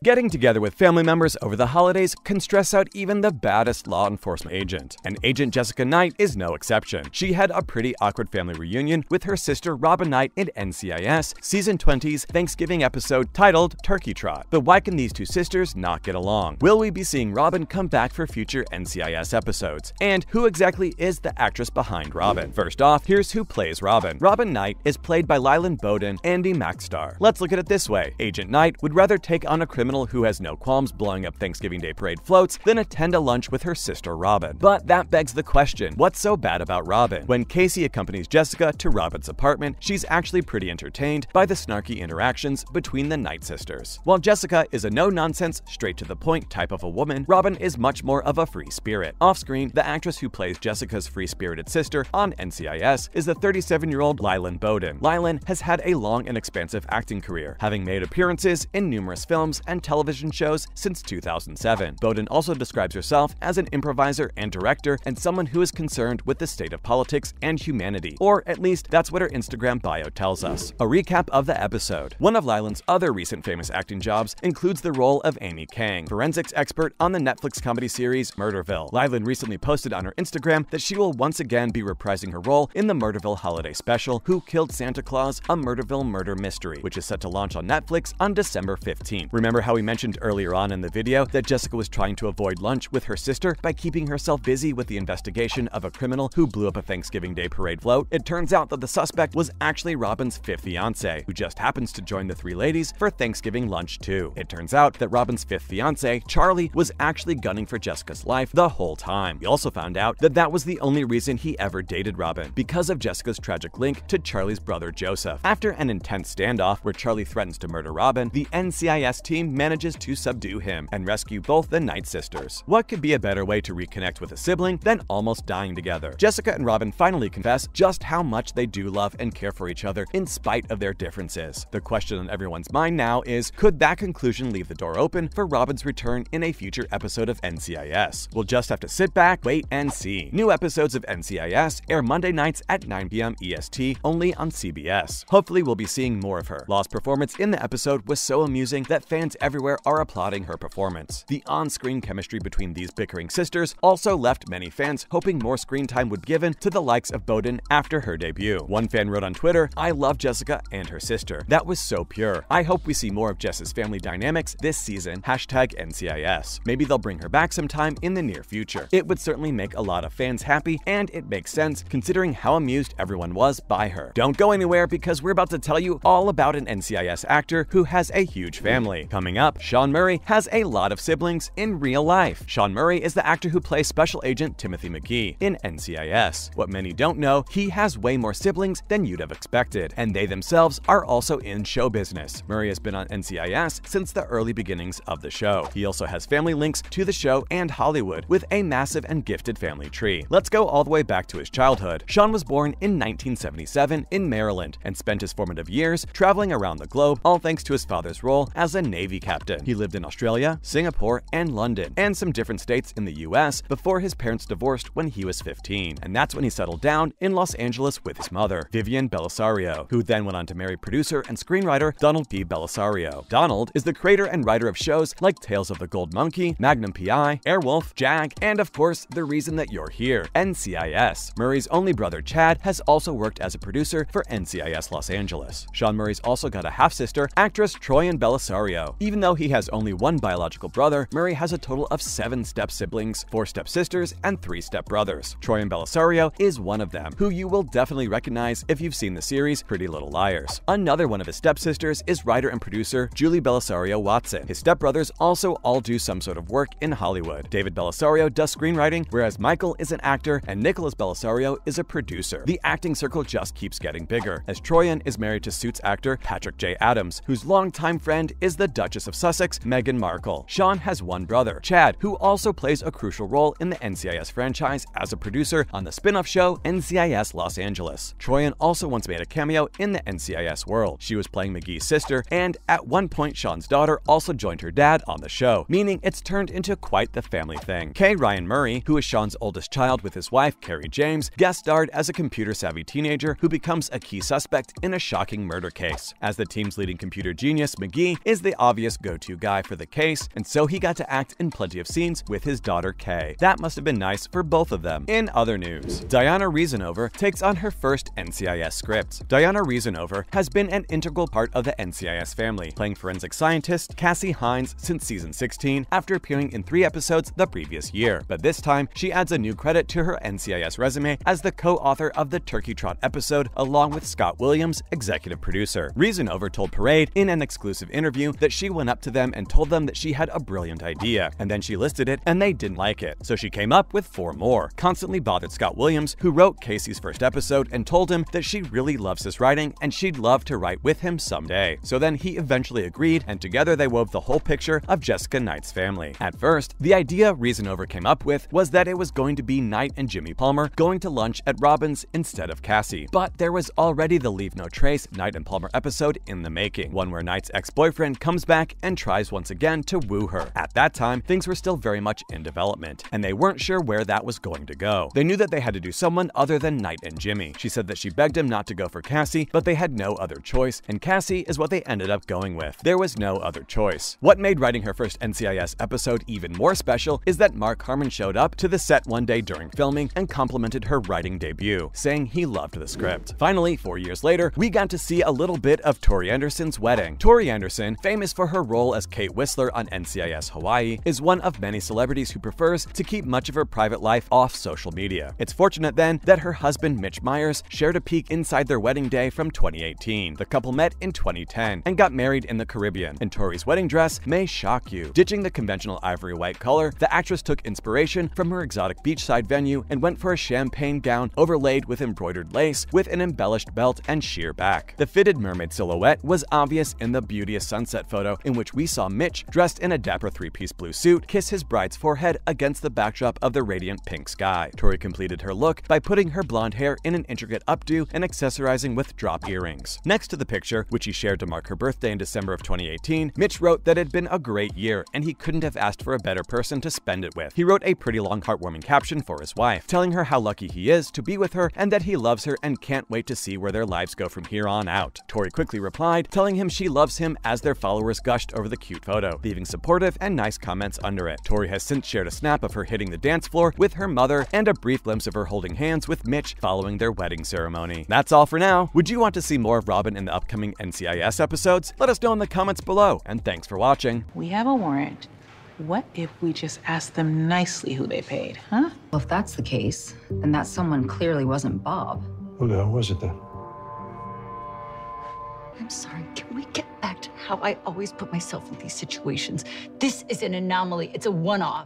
Getting together with family members over the holidays can stress out even the baddest law enforcement agent, and Agent Jessica Knight is no exception. She had a pretty awkward family reunion with her sister Robin Knight in NCIS Season 20's Thanksgiving episode titled Turkey Trot. But why can these two sisters not get along? Will we be seeing Robin come back for future NCIS episodes? And who exactly is the actress behind Robin? First off, here's who plays Robin. Robin Knight is played by Leland Bowden, Andy Maxstar. Let's look at it this way. Agent Knight would rather take on a criminal who has no qualms blowing up Thanksgiving Day parade floats than attend a lunch with her sister Robin. But that begs the question, what's so bad about Robin? When Casey accompanies Jessica to Robin's apartment, she's actually pretty entertained by the snarky interactions between the Knight sisters. While Jessica is a no-nonsense, straight-to-the-point type of a woman, Robin is much more of a free spirit. Off-screen, the actress who plays Jessica's free-spirited sister on NCIS is the 37-year-old Leland Bowden. Leland has had a long and expansive acting career, having made appearances in numerous films and television shows since 2007. Bowden also describes herself as an improviser and director and someone who is concerned with the state of politics and humanity, or at least that's what her Instagram bio tells us. A recap of the episode. One of Leland's other recent famous acting jobs includes the role of Amy Kang, forensics expert on the Netflix comedy series Murderville. Leland recently posted on her Instagram that she will once again be reprising her role in the Murderville holiday special, Who Killed Santa Claus? A Murderville Murder Mystery, which is set to launch on Netflix on December 15th. Remember how we mentioned earlier on in the video that Jessica was trying to avoid lunch with her sister by keeping herself busy with the investigation of a criminal who blew up a Thanksgiving Day parade float? It turns out that the suspect was actually Robin's fifth fiancé, who just happens to join the three ladies for Thanksgiving lunch too. It turns out that Robin's fifth fiancé, Charlie, was actually gunning for Jessica's life the whole time. We also found out that that was the only reason he ever dated Robin, because of Jessica's tragic link to Charlie's brother Joseph. After an intense standoff where Charlie threatens to murder Robin, the NCIS team manages to subdue him and rescue both the Knight sisters. What could be a better way to reconnect with a sibling than almost dying together? Jessica and Robin finally confess just how much they do love and care for each other in spite of their differences. The question on everyone's mind now is, could that conclusion leave the door open for Robin's return in a future episode of NCIS? We'll just have to sit back, wait, and see. New episodes of NCIS air Monday nights at 9 p.m. EST only on CBS. Hopefully we'll be seeing more of her. Law's performance in the episode was so amusing that fans everywhere are applauding her performance. The on-screen chemistry between these bickering sisters also left many fans hoping more screen time would be given to the likes of Bowden after her debut. One fan wrote on Twitter, "I love Jessica and her sister. That was so pure. I hope we see more of Jess's family dynamics this season. #NCIS. Maybe they'll bring her back sometime in the near future." It would certainly make a lot of fans happy, and it makes sense considering how amused everyone was by her. Don't go anywhere because we're about to tell you all about an NCIS actor who has a huge family. Coming up, Sean Murray has a lot of siblings in real life. Sean Murray is the actor who plays Special Agent Timothy McGee in NCIS. What many don't know, he has way more siblings than you'd have expected, and they themselves are also in show business. Murray has been on NCIS since the early beginnings of the show. He also has family links to the show and Hollywood, with a massive and gifted family tree. Let's go all the way back to his childhood. Sean was born in 1977 in Maryland and spent his formative years traveling around the globe, all thanks to his father's role as a Navy captain. He lived in Australia, Singapore, and London, and some different states in the US before his parents divorced when he was 15. And that's when he settled down in Los Angeles with his mother, Vivian Belisario, who then went on to marry producer and screenwriter Donald P. Belisario. Donald is the creator and writer of shows like Tales of the Gold Monkey, Magnum P.I., Airwolf, Jag, and of course, The Reason That You're Here, NCIS. Murray's only brother, Chad, has also worked as a producer for NCIS Los Angeles. Sean Murray's also got a half-sister, actress Troian Belisario. Even though he has only one biological brother, Murray has a total of 7 step-siblings, 4 step-sisters, and 3 step-brothers. Troian Belisario is one of them, who you will definitely recognize if you've seen the series Pretty Little Liars. Another one of his step-sisters is writer and producer Julie Belisario Watson. His step-brothers also all do some sort of work in Hollywood. David Belisario does screenwriting, whereas Michael is an actor and Nicholas Belisario is a producer. The acting circle just keeps getting bigger, as Troian is married to Suits actor Patrick J. Adams, whose longtime friend is the Duchess of Sussex, Meghan Markle. Sean has one brother, Chad, who also plays a crucial role in the NCIS franchise as a producer on the spin-off show NCIS Los Angeles. Troian also once made a cameo in the NCIS world. She was playing McGee's sister, and at one point Sean's daughter also joined her dad on the show, meaning it's turned into quite the family thing. K. Ryan Murray, who is Sean's oldest child with his wife, Carrie James, guest starred as a computer-savvy teenager who becomes a key suspect in a shocking murder case. As the team's leading computer genius, McGee is the obvious obvious go-to guy for the case, and so he got to act in plenty of scenes with his daughter Kay. That must have been nice for both of them. In other news, Diana Reasonover takes on her first NCIS script. Diana Reasonover has been an integral part of the NCIS family, playing forensic scientist Cassie Hines since season 16 after appearing in 3 episodes the previous year. But this time, she adds a new credit to her NCIS resume as the co-author of the Turkey Trot episode along with Scott Williams, executive producer. Reasonover told Parade in an exclusive interview that she went up to them and told them that she had a brilliant idea, and then she listed it and they didn't like it. So she came up with 4 more. Constantly bothered Scott Williams, who wrote Casey's first episode, and told him that she really loves his writing and she'd love to write with him someday. So then he eventually agreed, and together they wove the whole picture of Jessica Knight's family. At first, the idea Reasonover came up with was that it was going to be Knight and Jimmy Palmer going to lunch at Robin's instead of Cassie. But there was already the Leave No Trace Knight and Palmer episode in the making, one where Knight's ex-boyfriend comes back and tries once again to woo her. At that time, things were still very much in development, and they weren't sure where that was going to go. They knew that they had to do someone other than Knight and Jimmy. She said that she begged him not to go for Cassie, but they had no other choice, and Cassie is what they ended up going with. There was no other choice. What made writing her first NCIS episode even more special is that Mark Harmon showed up to the set one day during filming and complimented her writing debut, saying he loved the script. Finally, 4 years later, we got to see a little bit of Tori Anderson's wedding. Tori Anderson, famous for her role as Kate Whistler on NCIS Hawaii, is one of many celebrities who prefers to keep much of her private life off social media. It's fortunate then that her husband Mitch Myers shared a peek inside their wedding day from 2018. The couple met in 2010 and got married in the Caribbean, and Tori's wedding dress may shock you. Ditching the conventional ivory white color, the actress took inspiration from her exotic beachside venue and went for a champagne gown overlaid with embroidered lace with an embellished belt and sheer back. The fitted mermaid silhouette was obvious in the beauteous sunset photo, in which we saw Mitch, dressed in a dapper 3-piece blue suit, kiss his bride's forehead against the backdrop of the radiant pink sky. Tori completed her look by putting her blonde hair in an intricate updo and accessorizing with drop earrings. Next to the picture, which he shared to mark her birthday in December of 2018, Mitch wrote that it had been a great year and he couldn't have asked for a better person to spend it with. He wrote a pretty long heartwarming caption for his wife, telling her how lucky he is to be with her and that he loves her and can't wait to see where their lives go from here on out. Tori quickly replied, telling him she loves him as their followers gushed over the cute photo, leaving supportive and nice comments under it. Tori has since shared a snap of her hitting the dance floor with her mother and a brief glimpse of her holding hands with Mitch following their wedding ceremony. That's all for now. Would you want to see more of Robin in the upcoming NCIS episodes? Let us know in the comments below, and thanks for watching. We have a warrant. What if we just ask them nicely who they paid, huh? Well, if that's the case, then that someone clearly wasn't Bob. Who the hell was it then? I'm sorry, can we get back to how I always put myself in these situations? This is an anomaly. It's a one-off.